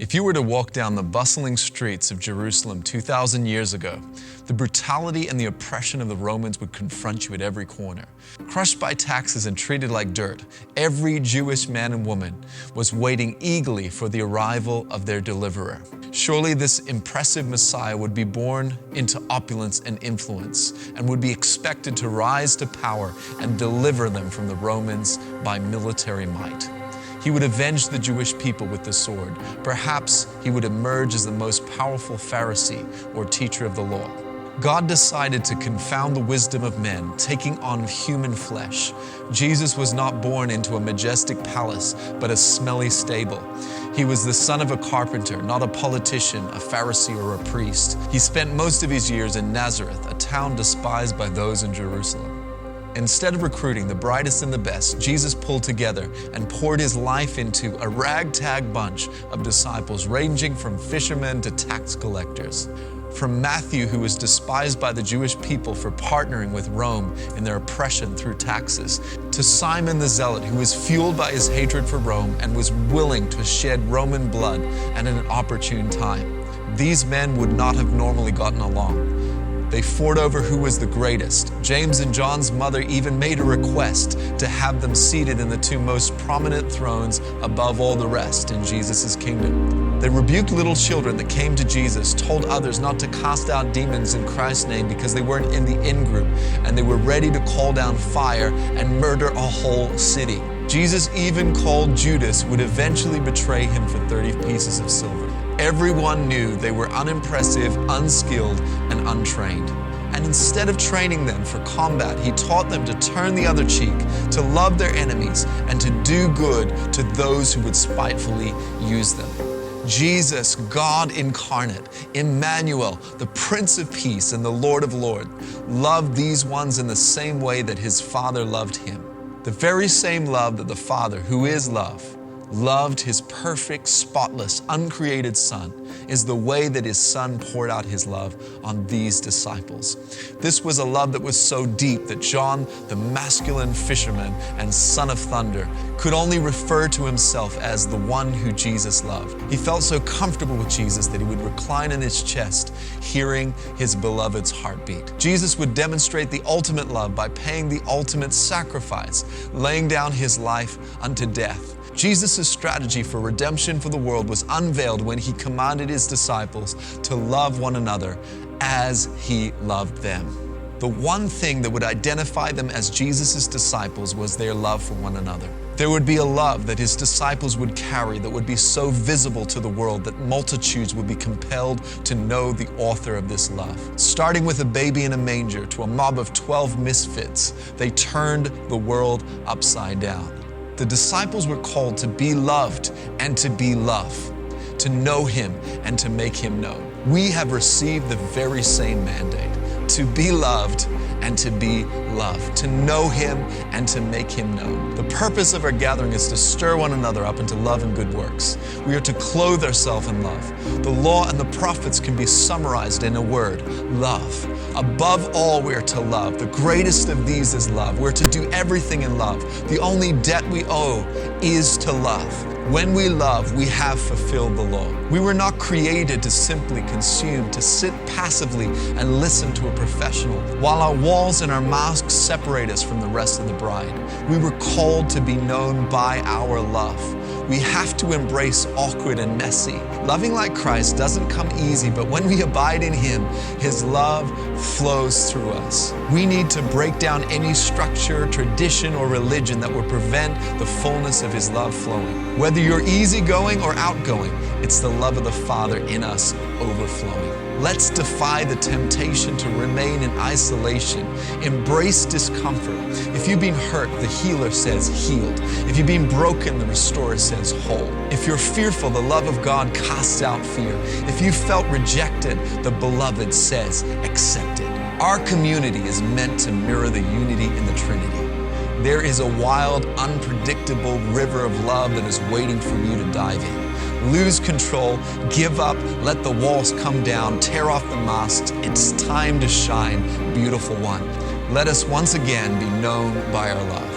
If you were to walk down the bustling streets of Jerusalem 2,000 years ago, the brutality and the oppression of the Romans would confront you at every corner. Crushed by taxes and treated like dirt, every Jewish man and woman was waiting eagerly for the arrival of their deliverer. Surely this impressive Messiah would be born into opulence and influence and would be expected to rise to power and deliver them from the Romans by military might. He would avenge the Jewish people with the sword. Perhaps he would emerge as the most powerful Pharisee or teacher of the law. God decided to confound the wisdom of men, taking on human flesh. Jesus was not born into a majestic palace, but a smelly stable. He was the son of a carpenter, not a politician, a Pharisee, or a priest. He spent most of his years in Nazareth, a town despised by those in Jerusalem. Instead of recruiting the brightest and the best, Jesus pulled together and poured his life into a ragtag bunch of disciples ranging from fishermen to tax collectors. From Matthew, who was despised by the Jewish people for partnering with Rome in their oppression through taxes, to Simon the Zealot, who was fueled by his hatred for Rome and was willing to shed Roman blood at an opportune time. These men would not have normally gotten along. They fought over who was the greatest. James and John's mother even made a request to have them seated in the two most prominent thrones above all the rest in Jesus' kingdom. They rebuked little children that came to Jesus, told others not to cast out demons in Christ's name because they weren't in the in-group, and they were ready to call down fire and murder a whole city. Jesus even called Judas, who would eventually betray him for 30 pieces of silver. Everyone knew they were unimpressive, unskilled, and untrained. And instead of training them for combat, he taught them to turn the other cheek, to love their enemies, and to do good to those who would spitefully use them. Jesus, God incarnate, Emmanuel, the Prince of Peace and the Lord of Lords, loved these ones in the same way that his Father loved him. The very same love that the Father, who is love, loved his perfect, spotless, uncreated Son is the way that his Son poured out his love on these disciples. This was a love that was so deep that John, the masculine fisherman and son of thunder, could only refer to himself as the one who Jesus loved. He felt so comfortable with Jesus that he would recline in his chest, hearing his beloved's heartbeat. Jesus would demonstrate the ultimate love by paying the ultimate sacrifice, laying down his life unto death. Jesus' strategy for redemption for the world was unveiled when he commanded his disciples to love one another as he loved them. The one thing that would identify them as Jesus' disciples was their love for one another. There would be a love that his disciples would carry that would be so visible to the world that multitudes would be compelled to know the author of this love. Starting with a baby in a manger to a mob of 12 misfits, they turned the world upside down. The disciples were called to be loved and to be love, to know him and to make him known. We have received the very same mandate, to be loved and to be loved, to know him and to make him known. The purpose of our gathering is to stir one another up into love and good works. We are to clothe ourselves in love. The law and the prophets can be summarized in a word: love. Above all, we are to love. The greatest of these is love. We're to do everything in love. The only debt we owe is to love. When we love, we have fulfilled the law. We were not created to simply consume, to sit passively and listen to a professional, while our walls and our masks separate us from the rest of the bride. We were called to be known by our love. We have to embrace awkward and messy. Loving like Christ doesn't come easy, but when we abide in him, his love flows through us. We need to break down any structure, tradition, or religion that will prevent the fullness of his love flowing. Whether you're easygoing or outgoing, it's the love of the Father in us overflowing. Let's defy the temptation to remain in isolation. Embrace discomfort. If you've been hurt, the healer says healed. If you've been broken, the restorer says whole. If you're fearful, the love of God casts out fear. If you felt rejected, the beloved says accepted. Our community is meant to mirror the unity in the Trinity. There is a wild, unpredictable river of love that is waiting for you to dive in. Lose control, give up, let the walls come down, tear off the masks. It's time to shine, beautiful one. Let us once again be known by our love.